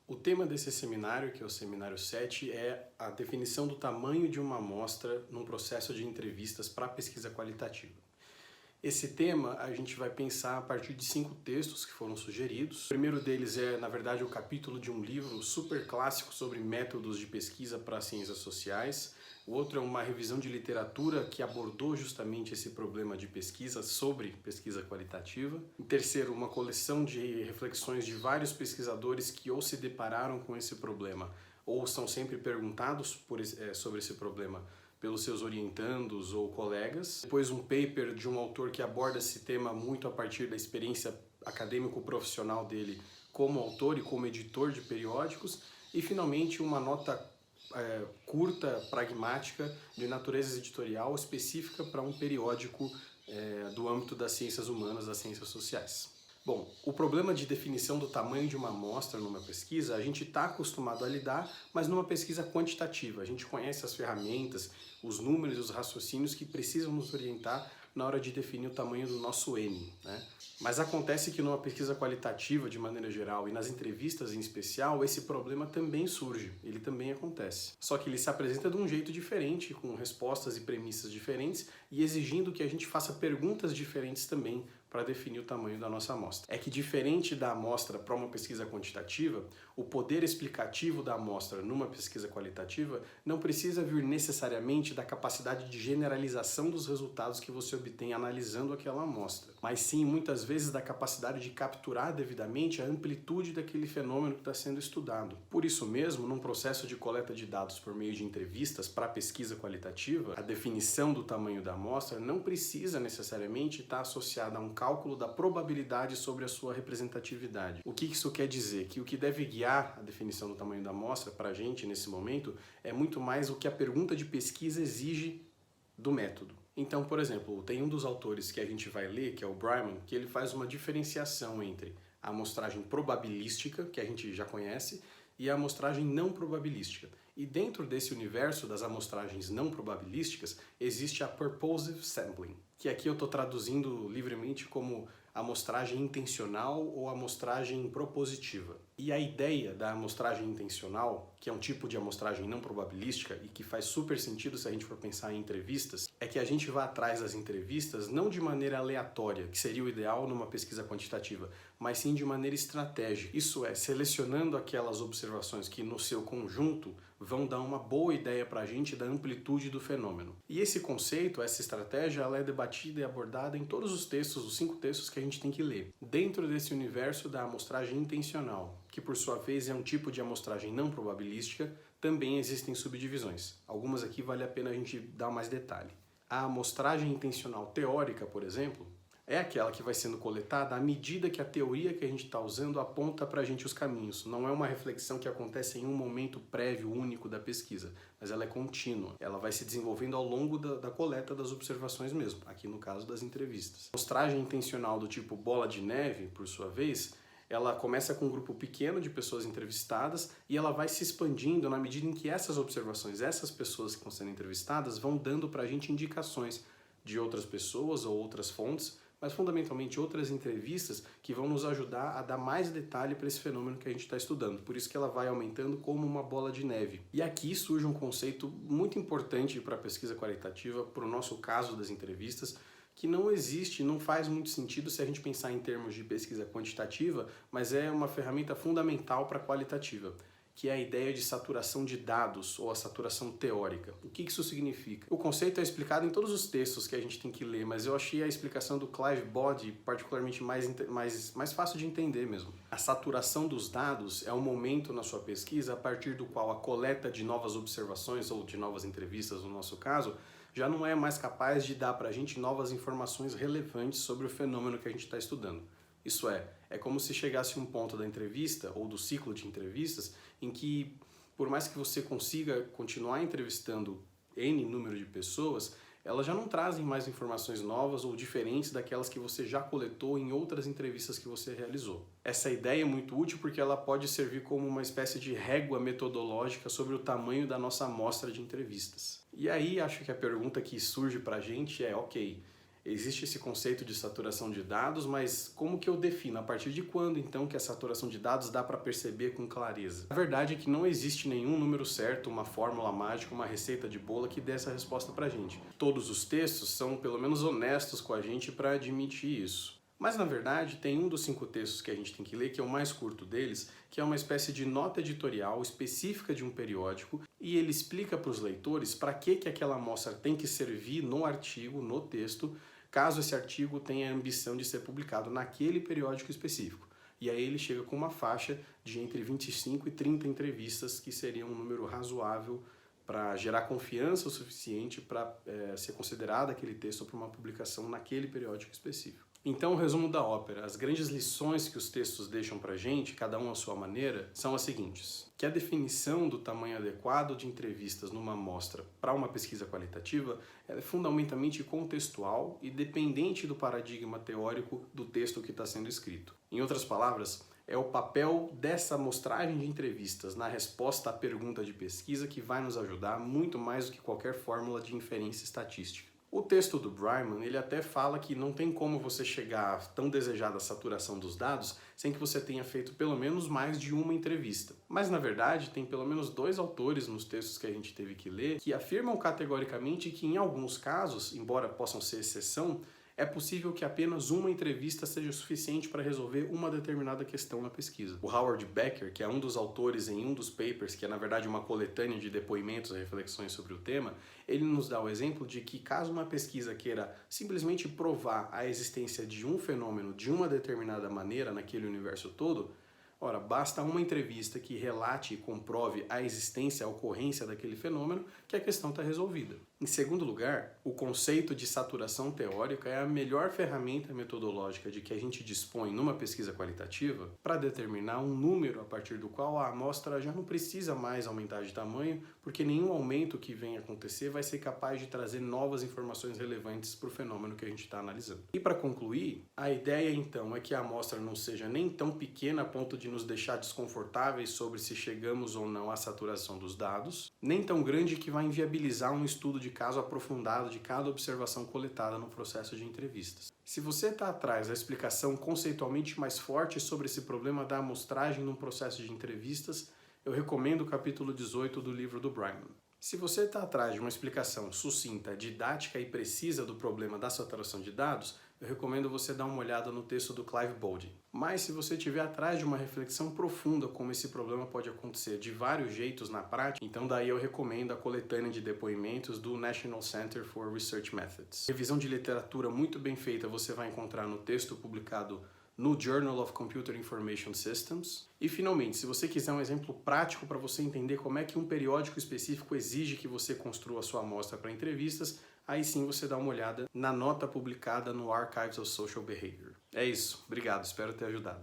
O tema desse seminário, que é o seminário 7, é a definição do tamanho de uma amostra num processo de entrevistas para pesquisa qualitativa. Esse tema a gente vai pensar a partir de 5 textos que foram sugeridos. O primeiro deles é, na verdade, o capítulo de um livro super clássico sobre métodos de pesquisa para ciências sociais. O outro é uma revisão de literatura que abordou justamente esse problema de pesquisa sobre pesquisa qualitativa. Em terceiro, uma coleção de reflexões de vários pesquisadores que ou se depararam com esse problema ou são sempre perguntados sobre esse problema pelos seus orientandos ou colegas. Depois um paper de um autor que aborda esse tema muito a partir da experiência acadêmico-profissional dele como autor e como editor de periódicos. E finalmente uma nota curta, pragmática, de natureza editorial específica para um periódico do âmbito das ciências humanas, das ciências sociais. Bom, o problema de definição do tamanho de uma amostra numa pesquisa, a gente está acostumado a lidar, mas numa pesquisa quantitativa. A gente conhece as ferramentas, os números e os raciocínios que precisam nos orientar na hora de definir o tamanho do nosso N, né? Mas acontece que numa pesquisa qualitativa, de maneira geral, e nas entrevistas em especial, esse problema também surge, ele também acontece. Só que ele se apresenta de um jeito diferente, com respostas e premissas diferentes, e exigindo que a gente faça perguntas diferentes também para definir o tamanho da nossa amostra. É que diferente da amostra para uma pesquisa quantitativa, o poder explicativo da amostra numa pesquisa qualitativa não precisa vir necessariamente da capacidade de generalização dos resultados que você obtém analisando aquela amostra, mas sim muitas vezes da capacidade de capturar devidamente a amplitude daquele fenômeno que está sendo estudado. Por isso mesmo, num processo de coleta de dados por meio de entrevistas para pesquisa qualitativa, a definição do tamanho da amostra não precisa necessariamente estar associada a um cálculo da probabilidade sobre a sua representatividade. O que isso quer dizer? Que o que deve guiar a definição do tamanho da amostra para a gente nesse momento é muito mais o que a pergunta de pesquisa exige do método. Então, por exemplo, tem um dos autores que a gente vai ler, que é o Bryman, que ele faz uma diferenciação entre a amostragem probabilística, que a gente já conhece, e a amostragem não probabilística. E dentro desse universo das amostragens não probabilísticas, existe a purposive sampling, que aqui eu estou traduzindo livremente como amostragem intencional ou amostragem propositiva. E a ideia da amostragem intencional, que é um tipo de amostragem não probabilística e que faz super sentido se a gente for pensar em entrevistas, é que a gente vá atrás das entrevistas não de maneira aleatória, que seria o ideal numa pesquisa quantitativa, mas sim de maneira estratégica. Isso é, selecionando aquelas observações que no seu conjunto vão dar uma boa ideia para a gente da amplitude do fenômeno. E esse conceito, essa estratégia, ela é debatida e abordada em todos os textos, os 5 textos que a gente tem que ler. Dentro desse universo da amostragem intencional, que por sua vez é um tipo de amostragem não probabilística, também existem subdivisões. Algumas aqui vale a pena a gente dar mais detalhe. A amostragem intencional teórica, por exemplo, é aquela que vai sendo coletada à medida que a teoria que a gente está usando aponta para a gente os caminhos. Não é uma reflexão que acontece em um momento prévio, único da pesquisa, mas ela é contínua. Ela vai se desenvolvendo ao longo da coleta das observações mesmo, aqui no caso das entrevistas. A amostragem intencional do tipo bola de neve, por sua vez, ela começa com um grupo pequeno de pessoas entrevistadas e ela vai se expandindo na medida em que essas observações, essas pessoas que estão sendo entrevistadas, vão dando para a gente indicações de outras pessoas ou outras fontes, mas fundamentalmente outras entrevistas que vão nos ajudar a dar mais detalhe para esse fenômeno que a gente está estudando. Por isso que ela vai aumentando como uma bola de neve. E aqui surge um conceito muito importante para a pesquisa qualitativa, para o nosso caso das entrevistas, que não existe, não faz muito sentido se a gente pensar em termos de pesquisa quantitativa, mas é uma ferramenta fundamental para a qualitativa, que é a ideia de saturação de dados ou a saturação teórica. O que isso significa? O conceito é explicado em todos os textos que a gente tem que ler, mas eu achei a explicação do Clive Body particularmente mais fácil de entender mesmo. A saturação dos dados é um momento na sua pesquisa a partir do qual a coleta de novas observações ou de novas entrevistas, no nosso caso, já não é mais capaz de dar para a gente novas informações relevantes sobre o fenômeno que a gente está estudando. Isso é como se chegasse um ponto da entrevista ou do ciclo de entrevistas em que, por mais que você consiga continuar entrevistando N número de pessoas, elas já não trazem mais informações novas ou diferentes daquelas que você já coletou em outras entrevistas que você realizou. Essa ideia é muito útil porque ela pode servir como uma espécie de régua metodológica sobre o tamanho da nossa amostra de entrevistas. E aí acho que a pergunta que surge para a gente é, ok, Existe esse conceito de saturação de dados, mas como que eu defino? A partir de quando, então, que a saturação de dados dá para perceber com clareza? A verdade é que não existe nenhum número certo, uma fórmula mágica, uma receita de bolo que dê essa resposta para a gente. Todos os textos são, pelo menos, honestos com a gente para admitir isso. Mas, na verdade, tem um dos 5 textos que a gente tem que ler, que é o mais curto deles, que é uma espécie de nota editorial específica de um periódico, e ele explica para os leitores para que aquela amostra tem que servir no artigo, no texto, caso esse artigo tenha a ambição de ser publicado naquele periódico específico. E aí ele chega com uma faixa de entre 25 e 30 entrevistas, que seria um número razoável para gerar confiança o suficiente para ser considerado aquele texto para uma publicação naquele periódico específico. Então, o resumo da ópera, as grandes lições que os textos deixam para a gente, cada um à sua maneira, são as seguintes. Que a definição do tamanho adequado de entrevistas numa amostra para uma pesquisa qualitativa é fundamentalmente contextual e dependente do paradigma teórico do texto que está sendo escrito. Em outras palavras, é o papel dessa amostragem de entrevistas na resposta à pergunta de pesquisa que vai nos ajudar muito mais do que qualquer fórmula de inferência estatística. O texto do Bryman, ele até fala que não tem como você chegar à tão desejada saturação dos dados sem que você tenha feito pelo menos mais de uma entrevista. Mas, na verdade, tem pelo menos 2 autores nos textos que a gente teve que ler que afirmam categoricamente que, em alguns casos, embora possam ser exceção, é possível que apenas uma entrevista seja suficiente para resolver uma determinada questão na pesquisa. O Howard Becker, que é um dos autores em um dos papers, que é na verdade uma coletânea de depoimentos e reflexões sobre o tema, ele nos dá o exemplo de que caso uma pesquisa queira simplesmente provar a existência de um fenômeno de uma determinada maneira naquele universo todo, ora, basta uma entrevista que relate e comprove a existência, a ocorrência daquele fenômeno, que a questão está resolvida. Em segundo lugar, o conceito de saturação teórica é a melhor ferramenta metodológica de que a gente dispõe numa pesquisa qualitativa para determinar um número a partir do qual a amostra já não precisa mais aumentar de tamanho, porque nenhum aumento que venha acontecer vai ser capaz de trazer novas informações relevantes para o fenômeno que a gente está analisando. E para concluir, a ideia então é que a amostra não seja nem tão pequena a ponto de nos deixar desconfortáveis sobre se chegamos ou não à saturação dos dados, nem tão grande que vai inviabilizar um estudo de caso aprofundado de cada observação coletada no processo de entrevistas. Se você está atrás da explicação conceitualmente mais forte sobre esse problema da amostragem num processo de entrevistas, eu recomendo o capítulo 18 do livro do Bryman. Se você está atrás de uma explicação sucinta, didática e precisa do problema da saturação de dados, eu recomendo você dar uma olhada no texto do Clive Bowden. Mas se você estiver atrás de uma reflexão profunda como esse problema pode acontecer de vários jeitos na prática, então daí eu recomendo a coletânea de depoimentos do National Center for Research Methods. Revisão de literatura muito bem feita você vai encontrar no texto publicado no Journal of Computer Information Systems. E finalmente, se você quiser um exemplo prático para você entender como é que um periódico específico exige que você construa a sua amostra para entrevistas, aí sim você dá uma olhada na nota publicada no Archives of Social Behavior. É isso, obrigado, espero ter ajudado.